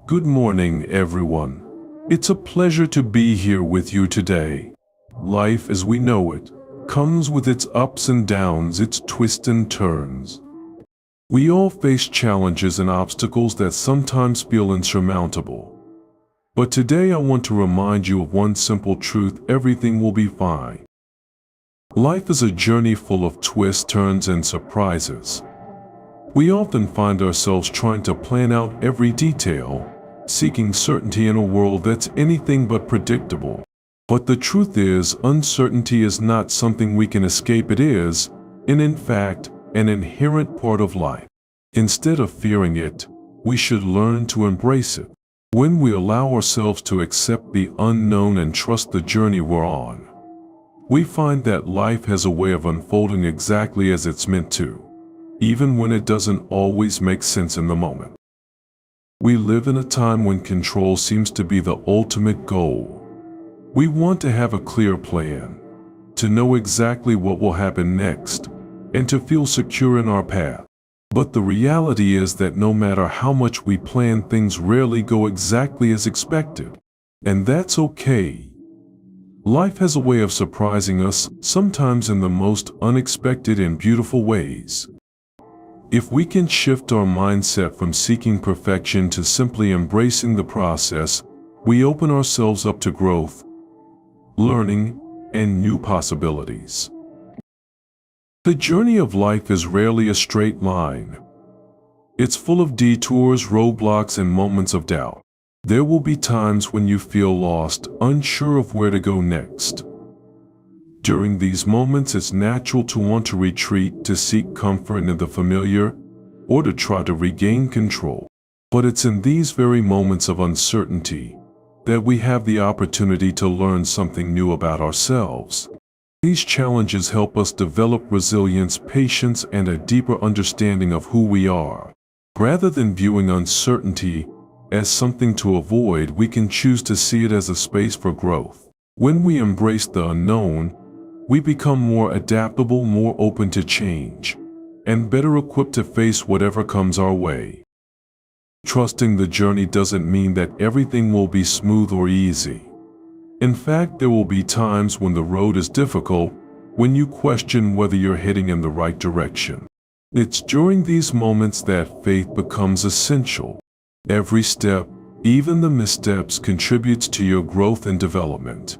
Good morning, everyone. It's a pleasure to be here with you today. Life as we know it comes with its ups and downs, its twists and turns. We all face challenges and obstacles that sometimes feel insurmountable. But today I want to remind you of one simple truth: everything will be fine. Life is a journey full of twists, turns, and surprises. We often find ourselves trying to plan out every detail, seeking certainty in a world that's anything but predictable. But the truth is, uncertainty is not something we can escape. It is, and in fact, an inherent part of life. Instead of fearing it, we should learn to embrace it. When we allow ourselves to accept the unknown and trust the journey we're on, we find that life has a way of unfolding exactly as it's meant to, even when it doesn't always make sense in the moment. We live in a time when control seems to be the ultimate goal. We want to have a clear plan, to know exactly what will happen next, and to feel secure in our path. But the reality is that no matter how much we plan, things rarely go exactly as expected. And that's okay. Life has a way of surprising us, sometimes in the most unexpected and beautiful ways. If we can shift our mindset from seeking perfection to simply embracing the process, we open ourselves up to growth, learning, and new possibilities. The journey of life is rarely a straight line. It's full of detours, roadblocks, and moments of doubt. There will be times when you feel lost, unsure of where to go next. During these moments, it's natural to want to retreat, to seek comfort in the familiar, or to try to regain control. But it's in these very moments of uncertainty that we have the opportunity to learn something new about ourselves. These challenges help us develop resilience, patience, and a deeper understanding of who we are. Rather than viewing uncertainty as something to avoid, we can choose to see it as a space for growth. When we embrace the unknown, we become more adaptable, more open to change, and better equipped to face whatever comes our way. Trusting the journey doesn't mean that everything will be smooth or easy. In fact, there will be times when the road is difficult, when you question whether you're heading in the right direction. It's during these moments that faith becomes essential. Every step, even the missteps, contributes to your growth and development.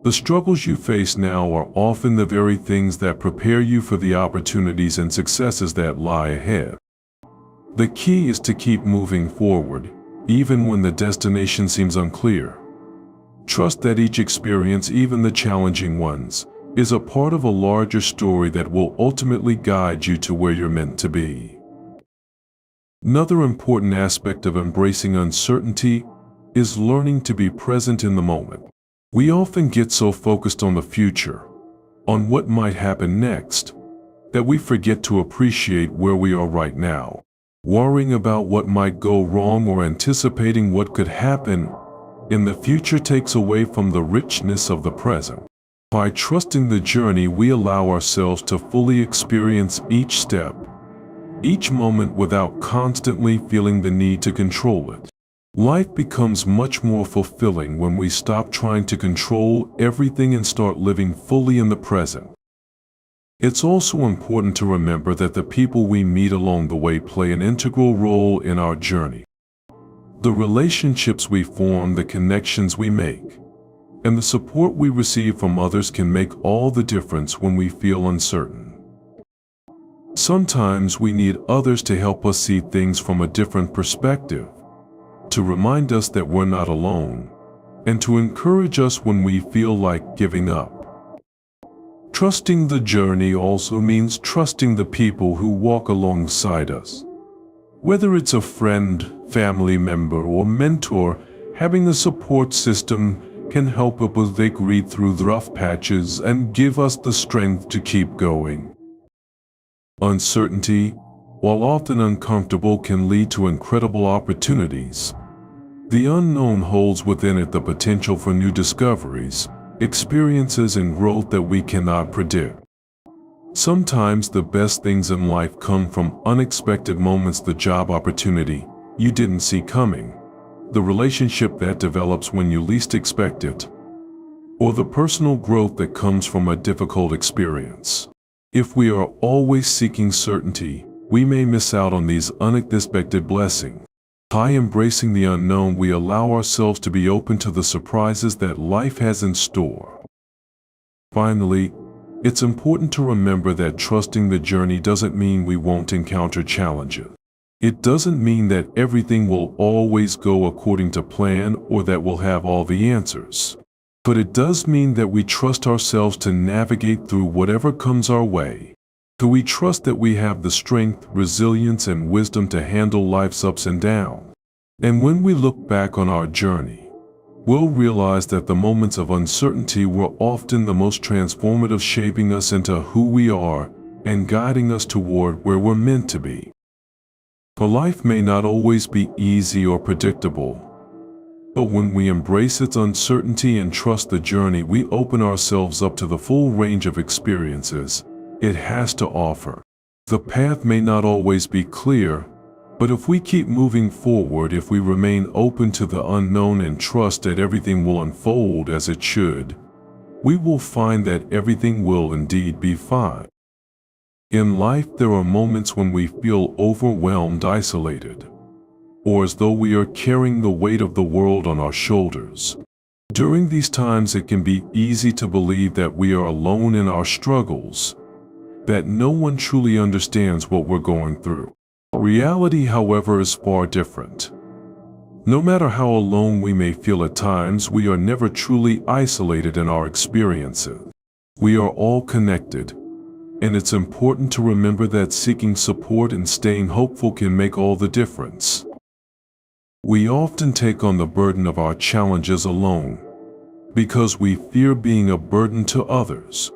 The struggles you face now are often the very things that prepare you for the opportunities and successes that lie ahead. The key is to keep moving forward, even when the destination seems unclear. Trust that each experience, even the challenging ones, is a part of a larger story that will ultimately guide you to where you're meant to be. Another important aspect of embracing uncertainty is learning to be present in the moment. We often get so focused on the future, on what might happen next, that we forget to appreciate where we are right now. Worrying about what might go wrong or anticipating what could happen in the future takes away from the richness of the present. By trusting the journey, we allow ourselves to fully experience each step, each moment, without constantly feeling the need to control it. Life becomes much more fulfilling when we stop trying to control everything and start living fully in the present. It's also important to remember that the people we meet along the way play an integral role in our journey. The relationships we form, the connections we make, and the support we receive from others can make all the difference when we feel uncertain. Sometimes we need others to help us see things from a different perspective, to remind us that we're not alone, and to encourage us when we feel like giving up. Trusting the journey also means trusting the people who walk alongside us. Whether it's a friend, family member, or mentor, having a support system can help us read through the rough patches and give us the strength to keep going. Uncertainty, while often uncomfortable, can lead to incredible opportunities. The unknown holds within it the potential for new discoveries, experiences, and growth that we cannot predict. Sometimes the best things in life come from unexpected moments, the job opportunity you didn't see coming, the relationship that develops when you least expect it, or the personal growth that comes from a difficult experience. If we are always seeking certainty, we may miss out on these unexpected blessings. By embracing the unknown, we allow ourselves to be open to the surprises that life has in store. Finally, it's important to remember that trusting the journey doesn't mean we won't encounter challenges. It doesn't mean that everything will always go according to plan or that we'll have all the answers. But it does mean that we trust ourselves to navigate through whatever comes our way. Do we trust that we have the strength, resilience, and wisdom to handle life's ups and downs? And when we look back on our journey, we'll realize that the moments of uncertainty were often the most transformative, shaping us into who we are and guiding us toward where we're meant to be. For life may not always be easy or predictable, but when we embrace its uncertainty and trust the journey, we open ourselves up to the full range of experiences it has to offer. The path may not always be clear, but if we keep moving forward, if we remain open to the unknown and trust that everything will unfold as it should, we will find that everything will indeed be fine. In life, there are moments when we feel overwhelmed, isolated, or as though we are carrying the weight of the world on our shoulders. During these times, it can be easy to believe that we are alone in our struggles, that no one truly understands what we're going through. Reality, however, is far different. No matter how alone we may feel at times, we are never truly isolated in our experiences. We are all connected, and it's important to remember that seeking support and staying hopeful can make all the difference. We often take on the burden of our challenges alone because we fear being a burden to others,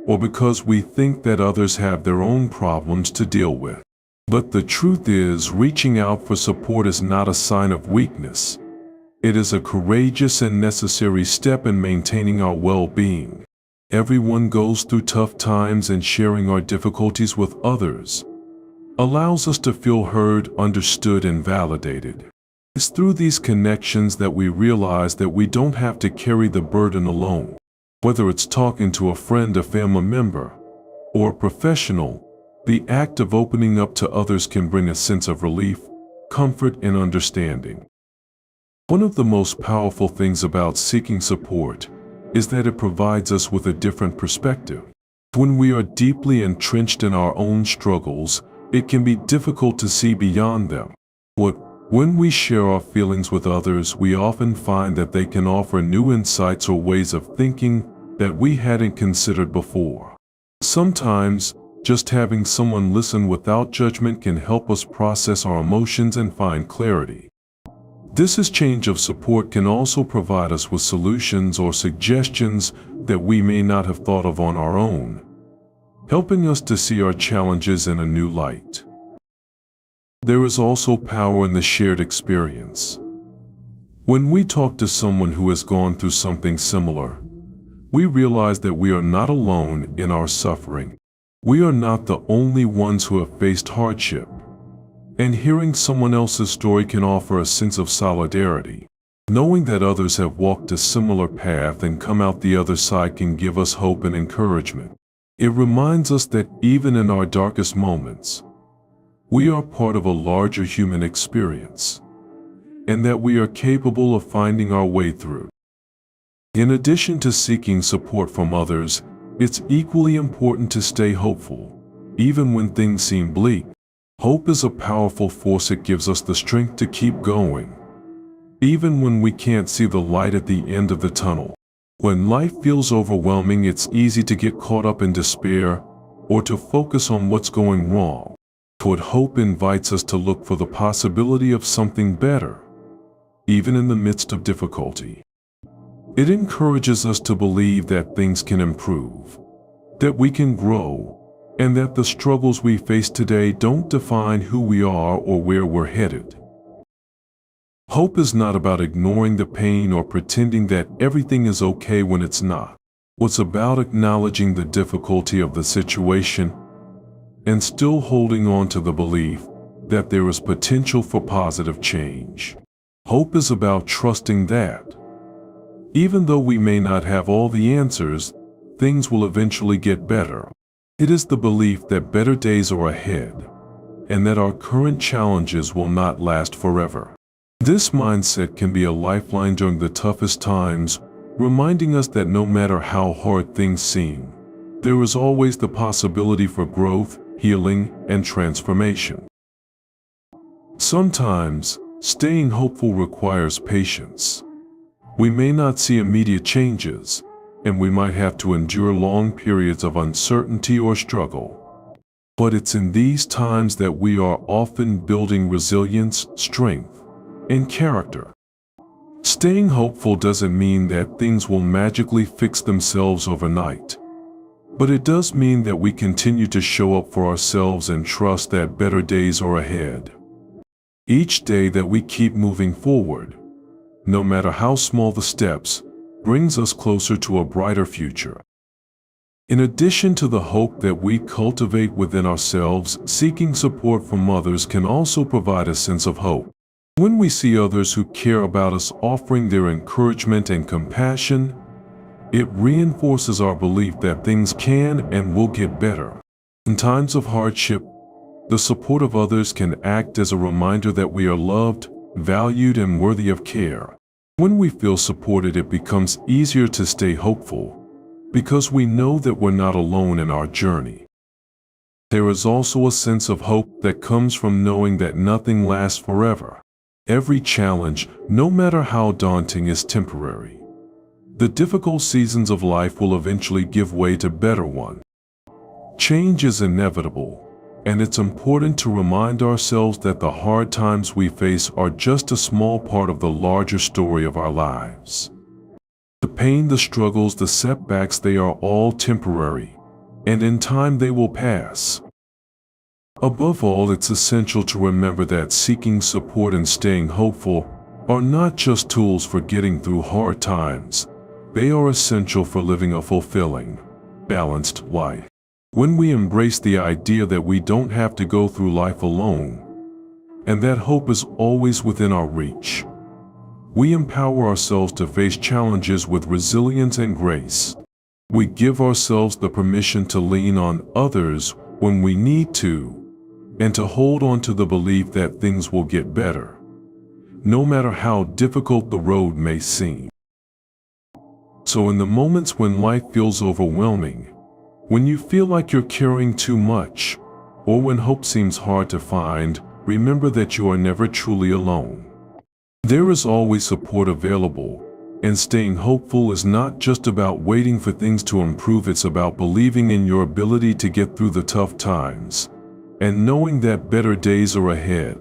or because we think that others have their own problems to deal with. But the truth is, reaching out for support is not a sign of weakness. It is a courageous and necessary step in maintaining our well-being. Everyone goes through tough times, and sharing our difficulties with others allows us to feel heard, understood, and validated. It's through these connections that we realize that we don't have to carry the burden alone. Whether it's talking to a friend, a family member, or a professional, the act of opening up to others can bring a sense of relief, comfort, and understanding. One of the most powerful things about seeking support is that it provides us with a different perspective. When we are deeply entrenched in our own struggles, it can be difficult to see beyond them. When we share our feelings with others, we often find that they can offer new insights or ways of thinking that we hadn't considered before. Sometimes, just having someone listen without judgment can help us process our emotions and find clarity. This exchange of support can also provide us with solutions or suggestions that we may not have thought of on our own, helping us to see our challenges in a new light. There is also power in the shared experience. When we talk to someone who has gone through something similar, we realize that we are not alone in our suffering. We are not the only ones who have faced hardship, and hearing someone else's story can offer a sense of solidarity. Knowing that others have walked a similar path and come out the other side can give us hope and encouragement. It reminds us that even in our darkest moments, we are part of a larger human experience, and that we are capable of finding our way through. In addition to seeking support from others, it's equally important to stay hopeful, even when things seem bleak. Hope is a powerful force. It gives us the strength to keep going, even when we can't see the light at the end of the tunnel. When life feels overwhelming, it's easy to get caught up in despair or to focus on what's going wrong. But hope invites us to look for the possibility of something better, even in the midst of difficulty. It encourages us to believe that things can improve, that we can grow, and that the struggles we face today don't define who we are or where we're headed. Hope is not about ignoring the pain or pretending that everything is okay when it's not. It's about acknowledging the difficulty of the situation and still holding on to the belief that there is potential for positive change. Hope is about trusting that, even though we may not have all the answers, things will eventually get better. It is the belief that better days are ahead, and that our current challenges will not last forever. This mindset can be a lifeline during the toughest times, reminding us that no matter how hard things seem, there is always the possibility for growth, healing, and transformation. Sometimes, staying hopeful requires patience. We may not see immediate changes, and we might have to endure long periods of uncertainty or struggle. But it's in these times that we are often building resilience, strength, and character. Staying hopeful doesn't mean that things will magically fix themselves overnight, but it does mean that we continue to show up for ourselves and trust that better days are ahead. Each day that we keep moving forward, no matter how small the steps, brings us closer to a brighter future. In addition to the hope that we cultivate within ourselves, seeking support from others can also provide a sense of hope. When we see others who care about us offering their encouragement and compassion, it reinforces our belief that things can and will get better. In times of hardship, the support of others can act as a reminder that we are loved, valued, and worthy of care. When we feel supported, it becomes easier to stay hopeful, because we know that we're not alone in our journey. There is also a sense of hope that comes from knowing that nothing lasts forever. Every challenge, no matter how daunting, is temporary. The difficult seasons of life will eventually give way to better ones. Change is inevitable, and it's important to remind ourselves that the hard times we face are just a small part of the larger story of our lives. The pain, the struggles, the setbacks, they are all temporary, and in time they will pass. Above all, it's essential to remember that seeking support and staying hopeful are not just tools for getting through hard times. They are essential for living a fulfilling, balanced life. When we embrace the idea that we don't have to go through life alone, and that hope is always within our reach, we empower ourselves to face challenges with resilience and grace. We give ourselves the permission to lean on others when we need to, and to hold on to the belief that things will get better, no matter how difficult the road may seem. So in the moments when life feels overwhelming, when you feel like you're carrying too much, or when hope seems hard to find, remember that you are never truly alone. There is always support available, and staying hopeful is not just about waiting for things to improve, it's about believing in your ability to get through the tough times, and knowing that better days are ahead.